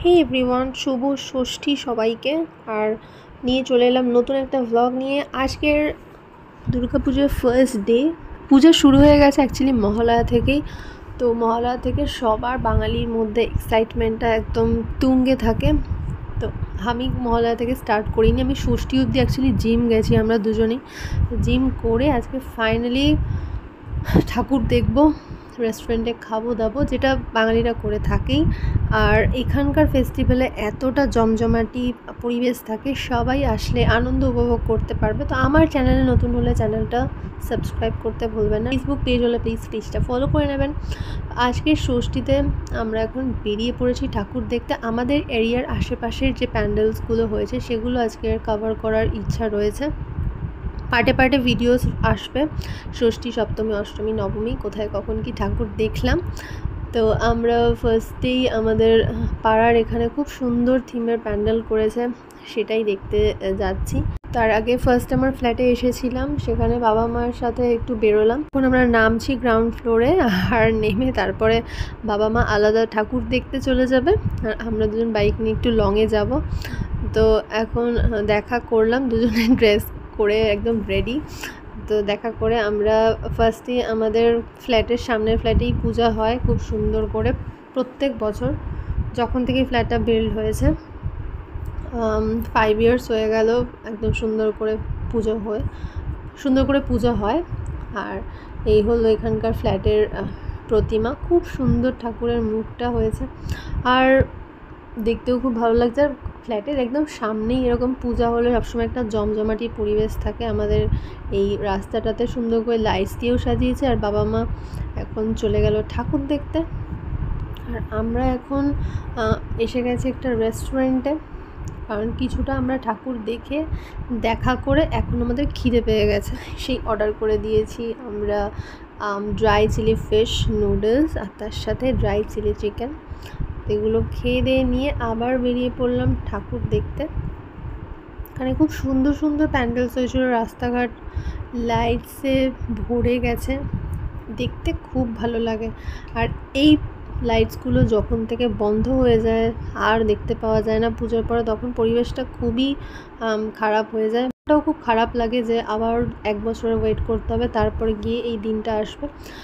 হে everyone, শুভ ষষ্ঠী সবাইকে। আর নিয়ে চলে এলাম নতুন একটা ভ্লগ নিয়ে। আজকের দুর্গাপুজোর ফার্স্ট ডে। পূজা শুরু হয়ে গেছে অ্যাকচুয়ালি মহালয়া থেকেই। তো মহালয়া থেকে সবার বাঙালির মধ্যে এক্সাইটমেন্টটা একদম তুঙ্গে থাকে। তো আমি মহালয়া থেকে স্টার্ট করিনি, আমি ষষ্ঠী অবধি অ্যাকচুয়ালি জিম গেছি আমরা দুজনেই। জিম করে আজকে ফাইনালি ঠাকুর দেখব, রেস্টুরেন্টে খাবো দাবো, যেটা বাঙালিরা করে থাকেই। আর এখানকার ফেস্টিভ্যালে এতটা জমজমাটি পরিবেশ থাকে, সবাই আসলে আনন্দ উপভোগ করতে পারবে। তো আমার চ্যানেলে নতুন হলে চ্যানেলটা সাবস্ক্রাইব করতে ভুলবেন না, ফেসবুক পেজ হলে প্লিজ পেজটা ফলো করে নেবেন। আজকের ষষ্ঠীতে আমরা এখন বেরিয়ে পড়েছি ঠাকুর দেখতে। আমাদের এরিয়ার আশেপাশের যে প্যান্ডেলসগুলো হয়েছে সেগুলো আজকে কভার করার ইচ্ছা রয়েছে। পার্টে পার্টে ভিডিওস আসবে, ষষ্ঠী, সপ্তমী, অষ্টমী, নবমী কোথায় কখন কি ঠাকুর দেখলাম। তো আমরা ফার্স্টেই আমাদের পাড়ার এখানে খুব সুন্দর থিমের প্যান্ডেল করেছে, সেটাই দেখতে যাচ্ছি। তার আগে ফার্স্ট আমার ফ্ল্যাটে এসেছিলাম, সেখানে বাবা মার সাথে একটু বেরোলাম। এখন আমরা নামছি গ্রাউন্ড ফ্লোরে, আর নেমে তারপরে বাবা মা আলাদা ঠাকুর দেখতে চলে যাবে, আর আমরা দুজন বাইক নিয়ে একটু লংয়ে যাব। তো এখন দেখা করলাম, দুজনে ড্রেস করে একদম রেডি। তো দেখা করে আমরা ফার্স্টে আমাদের ফ্ল্যাটের সামনের ফ্ল্যাটেই পূজা হয় খুব সুন্দর করে প্রত্যেক বছর, যখন থেকে ফ্ল্যাটটা বিল্ড হয়েছে। 5 ইয়ার্স হয়ে গেল, একদম সুন্দর করে পুজো হয়। আর এই হলো এখানকার ফ্ল্যাটের প্রতিমা, খুব সুন্দর ঠাকুরের মুখটা হয়েছে, আর দেখতেও খুব ভালো লাগছে। আর ফ্ল্যাটের একদম সামনেই এরকম পূজা হলে সবসময় একটা জমজমাটি পরিবেশ থাকে। আমাদের এই রাস্তাটাতে সুন্দর করে লাইটস দিয়েও সাজিয়েছে। আর বাবা মা এখন চলে গেল ঠাকুর দেখতে, আর আমরা এখন এসে গেছি একটা রেস্টুরেন্টে, কারণ কিছুটা আমরা ঠাকুর দেখা করে এখন আমাদের খিদে পেয়ে গেছে। সেই অর্ডার করে দিয়েছি আমরা ড্রাই চিলি ফিশ নুডলস, আর তার সাথে ড্রাই চিলি চিকেন। এগুলো খেয়ে দিয়ে নিয়ে আবার বেরিয়ে পড়লাম ঠাকুর দেখতে। এখানে খুব সুন্দর সুন্দর প্যান্ডেলস হয়েছিল, রাস্তাঘাট লাইটসে ভরে গেছে, দেখতে খুব ভালো লাগে। আর এই লাইটসগুলো যখন থেকে বন্ধ হয়ে যায় আর দেখতে পাওয়া যায় না পুজোর পরে, তখন পরিবেশটা খুবই খারাপ হয়ে যায়। এটাও খুব খারাপ লাগে যে আবার 1 বছরে ওয়েট করতে হবে, তারপরে গিয়ে এই দিনটা আসবে।